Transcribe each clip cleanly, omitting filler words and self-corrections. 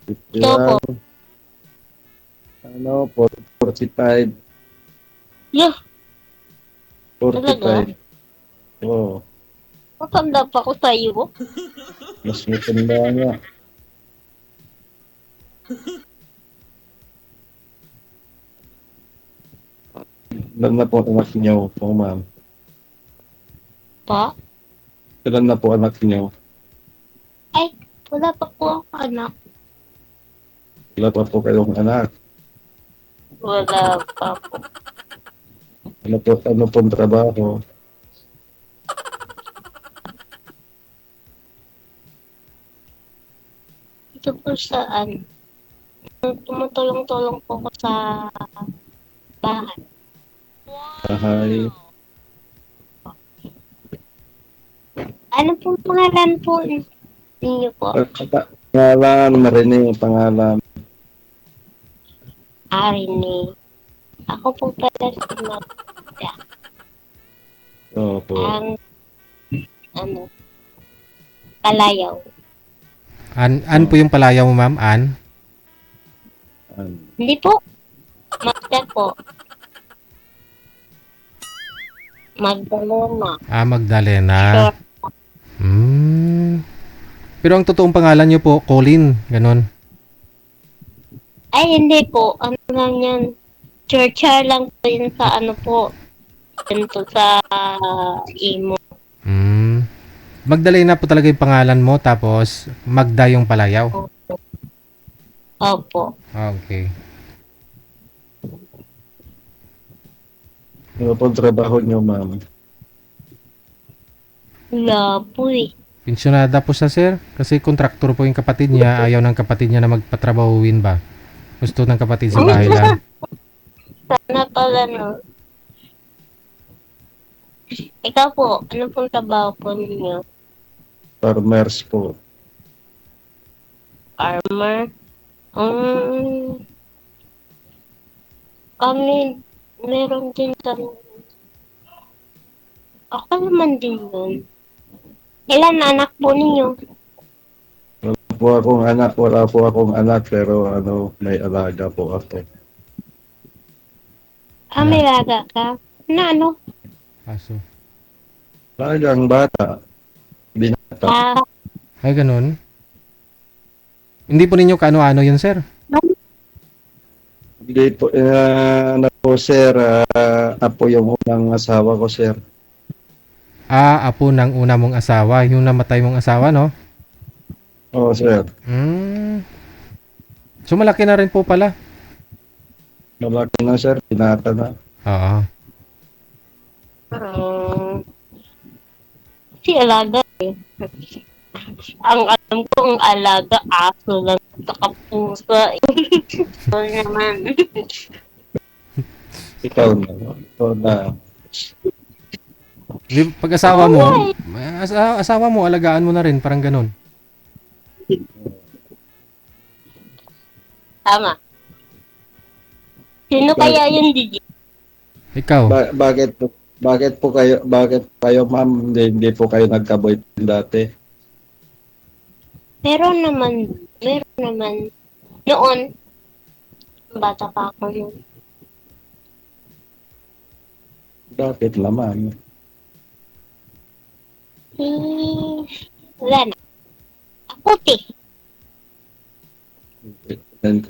Ikaw po. 51, ano, 45, Yeah, talaga? 45. Oo, Matanda pa ako sa'yo. mas matanda nga. Ilan na po anak niyo po, ma'am? Pa? Ilan na po anak niyo? Ay, wala pa po ako anak. Ilan pa po kayong anak? Wala pa po. Ano pong trabaho? Ito po saan? Tumutulong-tulong po ko sa bahay. Bahay. Ano pong pangalan po ninyo po? Pangalan, marinig ang pangalan. Arine. Ako po pala si Magda. Opo. Ang, ano, Palayaw. An po yung palayaw mo, ma'am? An? Hindi po. Magda po. Magdalena. Magdalena. Sure. Pero ang totoong pangalan niyo po, Colin, ganon. Ay, hindi po. Ano lang yan? Churcher lang po yun sa ano po. Dito sa imo. Magdalena po talaga yung pangalan mo, tapos Magda yung palayaw. Opo. Okay. Ano pong trabaho niyo, ma'am? Wala po eh. Pensyonada po siya, sir. Kasi kontraktor po yung kapatid niya. Ayaw ng kapatid niya na magpatrabahuin ba. Gusto ng kapatid sa bahay lang. Sana pala no. Ikaw po, ano pong trabaho po ninyo? Farmers po. Farmer? Kami, meron din kami. Ako naman din yun. Ilan anak po ninyo? Wala po akong anak, pero ano, may alaga po ako. May laga ka? Na ano? Aso. Talagang bata. Binata. Ay, ganun. Hindi po ninyo kaano-ano yun, sir? Hindi po, ano po, sir, apo yung unang asawa ko, sir. Apo ng una mong asawa. Yung namatay mong asawa, no? Oo, sir. So, malaki na rin po pala. Malaki na, sir. Binata na. Oo. Si alaga eh. Ang alam ko, ang alaga, aso lang sa kapusa. So naman. Ikaw na. Ikaw na. Pag asawa mo, asawa mo, alagaan mo na rin. Parang ganun. Tama. Sino kaya yun, Didi? Ikaw. Bakit po kayo, ma'am, hindi po kayo nagka-boyfriend dati? Meron naman. Noon, bata pa ako noon. Bakit naman? Wala na. Puti.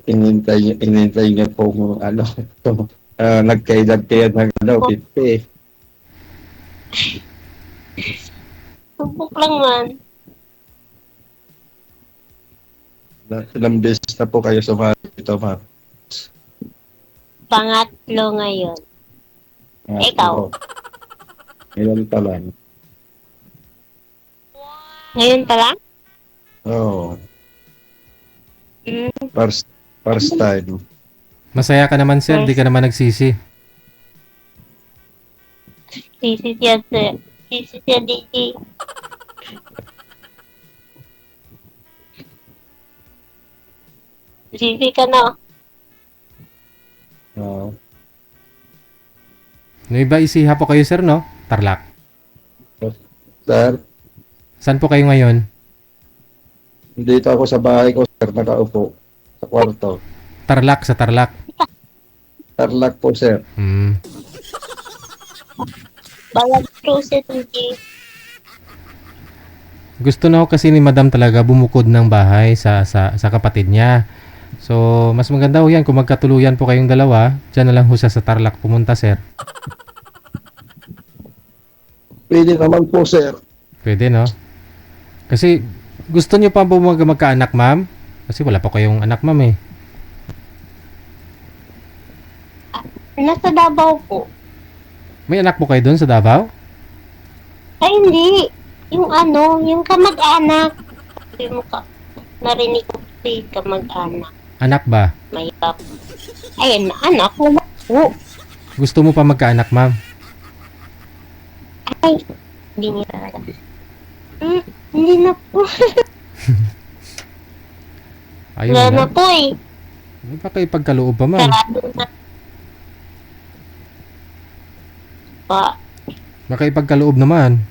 Inintay niyo po kung ano, nagkaedad kayo ng ano, 50. Subok lang man. Ilang beses na po kayo sumali dito, ma'am? Pangatlo ngayon. Ikaw? Ngayon pa lang. Ngayon pa lang? Oo. First time. Masaya ka naman, sir. Di ka naman nagsisi. Sisi siya, Didi. Sisi ka na. Oo. No, iba isiha po kayo, sir, no? Tarlac. Sir, Saan po kayo ngayon? dito ako sa bahay ko, sir, nakaupo. Sa kwarto. Tarlac, sa Tarlac. Tarlac po, sir. Bawal proceed hindi. Gusto na ho kasi ni Madam talaga bumukod ng bahay sa kapatid niya. So, mas maganda ho yan kung magkatuluyan po kayong dalawa. Diyan na lang ho siya sa Tarlac pumunta, sir. Pwede naman po, sir. Pwede, no? Kasi, gusto niyo pa po magkaanak, ma'am? Kasi wala pa kayong anak, ma'am, eh. Nasa Davao po. May anak po kayo doon sa Davao? Ay, hindi. Yung ano, yung kamag-anak. Sabi mo ka, narinig ko si kamag-anak. Anak ba? May pap. Ayun, anak mo ba po? Gusto mo pa magkaanak, ma'am? Ay, hindi niya talaga. Hindi na po. Ayaw Wala na. na po eh. Baka ipagkaloob pa, ma'am. Sarado na. Pa, Baka ipagkaloob naman.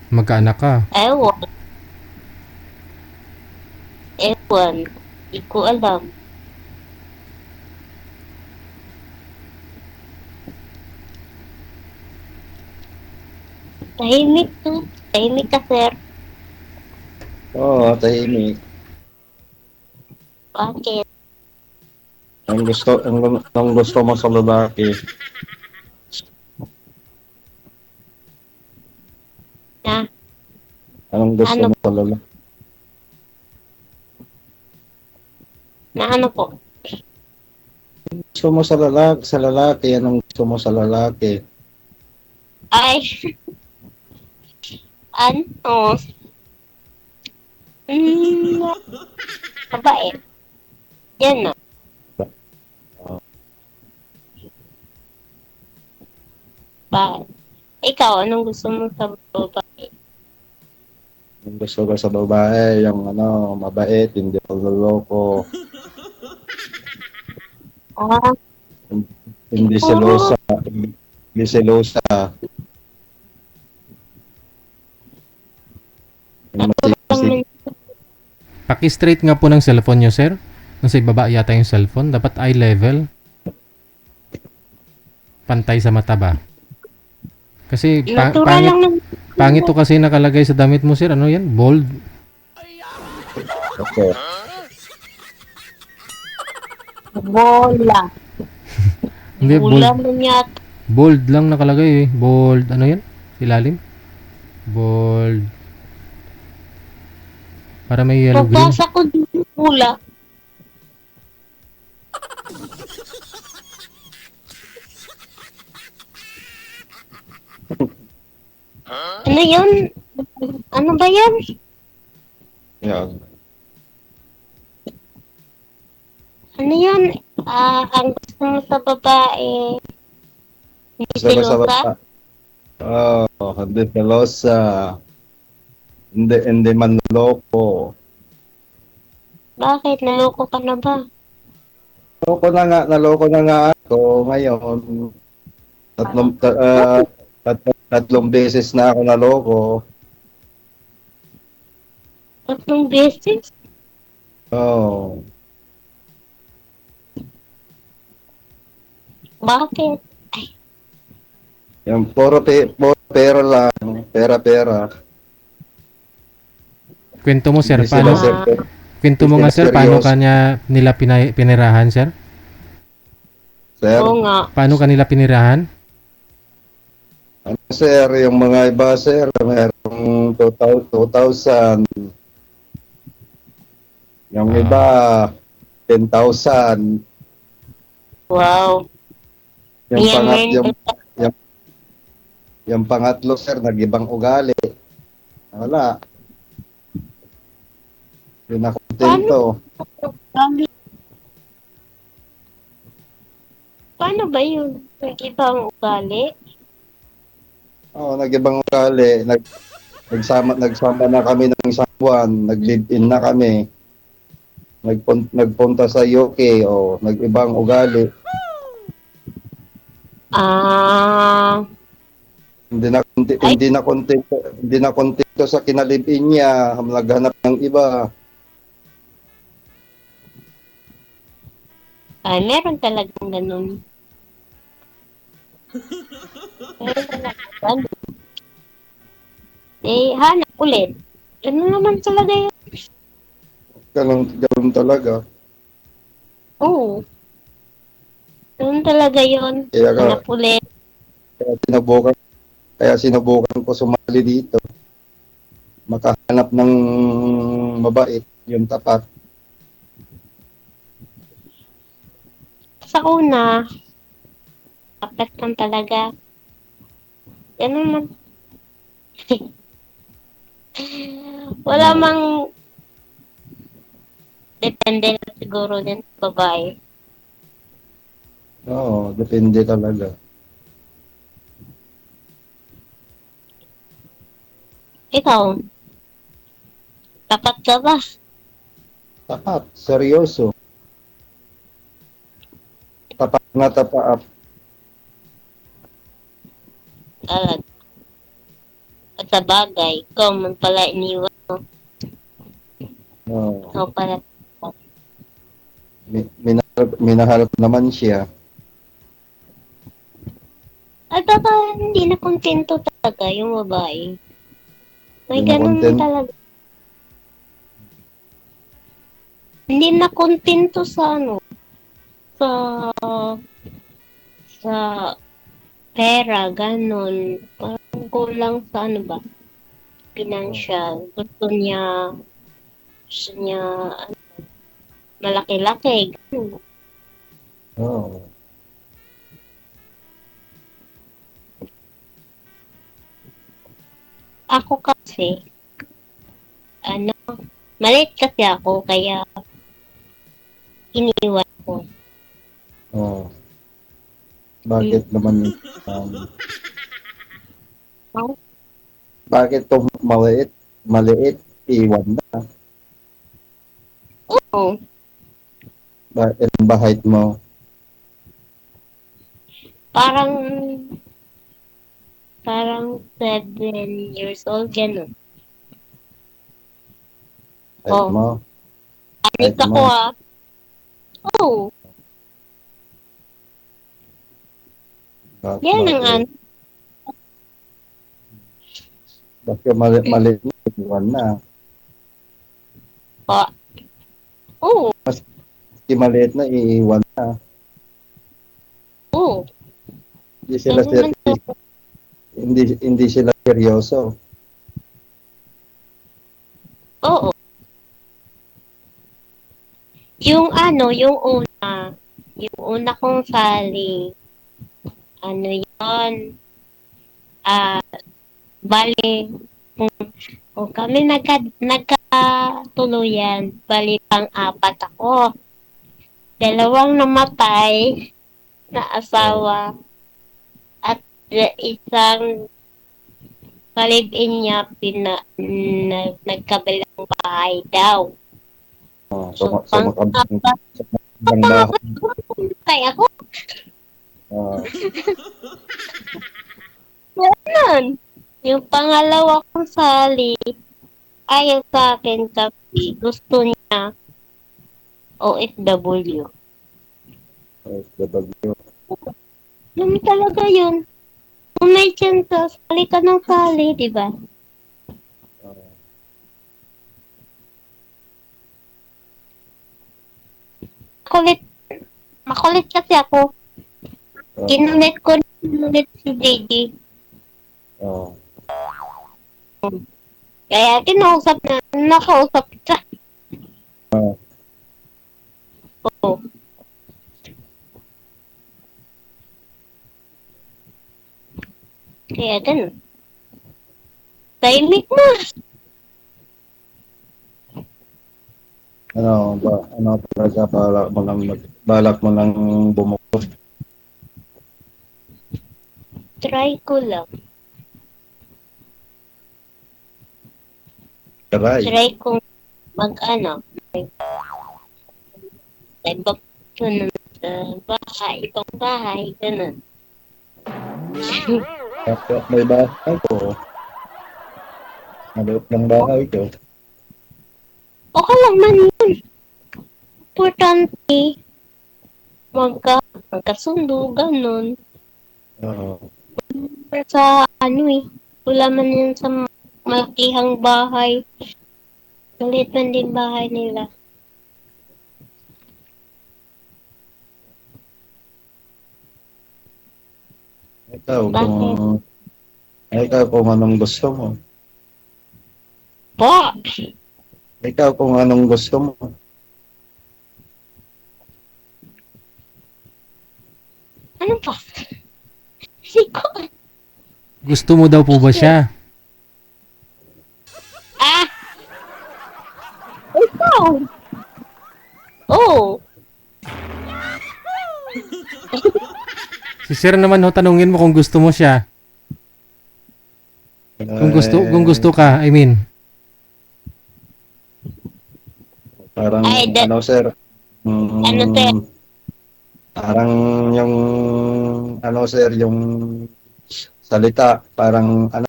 Magkaanak ka. ewan. Ewan. Hindi ko alam. Tahimik to. Tahimik ka, sir. Oo, tahimik. Bakit? Ang gusto mo sa lalaki. Na, Anong gusto Ano? mo sa lalaki? na ano po? Gusto mo sa lalaki, anong gusto mo sa lalaki? Ay. Ano? Babae. Yan na. Bakit? Ikaw, anong gusto mo sa babae? Ang gusto ko sa babae, yung mabait, hindi pagloloko, Ah, hindi selosa, hindi selosa. Yung masigit. Paki-straight nga po ng cellphone nyo, sir. Nasa ibaba yata yung cellphone. Dapat eye level. Pantay sa mata ba? Kasi natural lang ng pangit to kasi nakalagay sa damit mo, sir. Ano yan? Bold. Okay. bola. Hindi, Bola bold. mo yata. Bold lang nakalagay eh. Bold. Ano yan? Ilalim? Bold. Para may yellow green. Pagbasa ko dito, bola. Ano yun? Ano ba yan? Yan. Ano yun? Ang gusto mo sa babae. Hindi Gusto ko sa silosa? babae. Hindi selosa. Hindi manloko. Bakit? Naloko ka na ba? Naloko na nga ako ngayon. Tatlong beses na ako naloko. Tatlong beses? Oh, Bakit? yung puro pera lang, pera. Kwento mo, sir. Hindi Paano? sila ser- Kwento mo nga, sir. seryoso. Paano kanya nila pinirahan, sir? Sir, Oo nga. Paano kanila pinirahan? sir, yung mga iba, sir, merong 2,000. Yung iba, 10,000. Wow. Yung, Yan, pangat, yan. yung pangatlo, sir, nag-ibang ugali. Wala. Hindi na kontento. Paano ba yun? Nag-ibang ugali? Oo, nag-ibang ugali. Nagsama na kami ng isang buwan. Nag-live-in na kami. Nagpunta sa UK. Nag-ibang ugali. Hindi na kontento sa kinalibin niya. Naghanap ng iba. Ay, meron talagang ganun. Meron talagang ganun. Eh, hanap ulit. Ganun naman talaga yun. Ganun talaga. Oo. Ganun talaga yun. Kaya, Hanap ulit. kaya sinubukan, kaya sinubukan ko sumali dito. Makahanap ng mabait, yung tapat. Sa una, dapat lang talaga. Ganun man. Wala Oo. mang depende na siguro din sa babae. Oo, depende talaga. Ikaw, tapat ka ba? Tapat, seryoso. Tapat na tapat. Talaga. At sa bagay, ikaw man pala iniwan mo. Oo. Ikaw pala. Minahal ko naman siya. At baka hindi na kontento talaga yung babae. May Hindi na ganun content. talaga. Hindi na kontento sa ano, sa sa pera, ganun. Parang kulang sa ano ba, financial. Gusto niya, ano, malaki-laki, ganun. Oo. Ako kasi, ano, maliit kasi ako, kaya iniwan ko. Oo. Bakit naman Oh, bakit to maliit? Maliit, iwan na. oo, Bakit ba height mo? parang, parang 7 years old, ganun. Height Oh, mo? anik Height ako mo? ah. Oh, yan ang Bakit? ano. Bakit maliit na, iwan na. Oh, oo, Maski maliit na, iiwan na. oo. Hindi sila, Ganun man to. hindi sila seryoso. Oo. Yung una kong sali, ano yon, ah, bali, kung kami nagkatuluyan, bali pang-apat ako. Dalawang namatay na Oo. asawa at isang kalibin niya nagkabilang bahay daw. Oh, So, sa pang-apat makabang bahay. kaya ako, Oh, ganun. Yung pangalawa kong sali, ayaw sa akin kasi gusto niya OFW. OFW. Yun talaga yun. Kung may chance, sali ka ng sali, di ba? Oh, Makulit, makulit kasi ako. oh, Kinulit si JD. oh. Kaya nakausap ka. Oh, Oo. Kaya ganun. Tahimik na. ano talaga balak mo lang bumukod. Try ko lang. Try. Try kong mag-ano. Nag-book ko na sa bahay. Ibang bahay. Ganun. Tapos may bahay ko. Maliit ng bahay ko. Okay lang man yun. Importante, magkasundo, ganun. Oo. Sa ano eh, wala man yun sa malakihang bahay. Maliit man din bahay nila. Ikaw Bakit? kung anong gusto mo. Po! Ikaw kung anong gusto mo. Ano pa? Siko. Gusto mo daw po ba siya? Ah! Ikaw! Oh! Si sir naman ho, tanungin mo kung gusto mo siya. Kung gusto ka, I mean. Parang Ay, ano sir. Ano, sir? Parang yung ano sir, yung salita parang ano,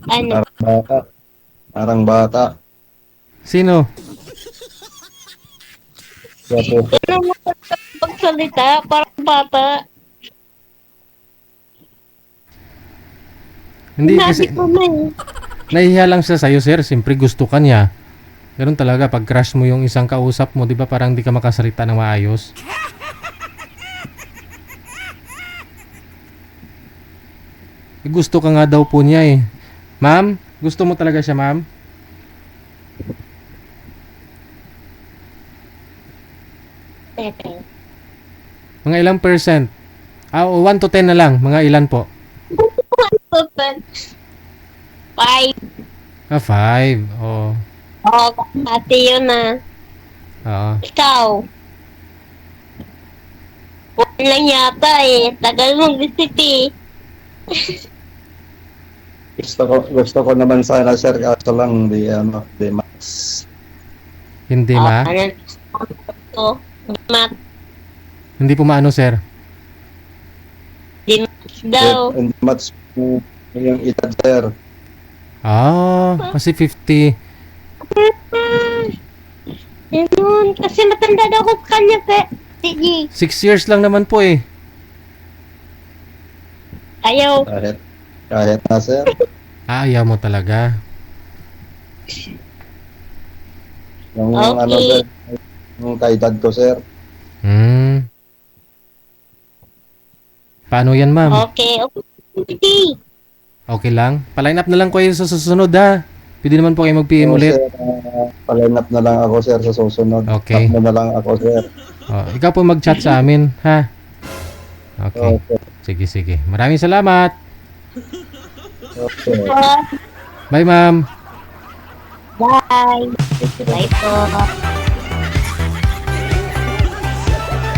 Ano? parang bata. Parang bata. Sino? Kasi Ano mo pagsalita? Parang bata. Hindi Sinabi kasi ko na eh. nahihiya lang siya sa'yo, sir. Siyempre gusto ka niya. Ganun talaga pag crush mo yung isang kausap mo, 'di ba? Parang di ka makasalita ng maayos. Gusto ka nga daw po niya eh. Ma'am, gusto mo talaga siya, ma'am? Tete. Mga ilang percent? 1 to 10 na lang. Mga ilan po? Open. 5. 5. Oo. Oh, ate yun na. Oo. Ikaw. 1 lang yata eh. Tagal mong visit eh. gusto ko naman sana sir, kaso lang di max. Hindi ma. Ano? Ito. Mat. Hindi po maano, sir. Di max daw. Hindi match yung edad sir. Kasi 50. Ganun. Kasi matanda daw ko sa kanya, sige. 6 years lang naman po eh. Ayaw. Kahit na sir. Ayaw mo talaga. Yung Okay. ano sir, yung kaedad ko sir. Paano yan, ma'am? Okay. Okay. Okay lang? Pa-line up na lang kayo sa susunod, ha? Pwede naman po kayo mag-PM So, ulit. sir, pa-line up na lang ako sir sa susunod. Okay. Tap mo na lang ako sir. Ikaw po mag-chat sa amin, ha? Okay. Okay. Sige. Maraming salamat. Okay. Bye, ma'am. Bye. Bye po.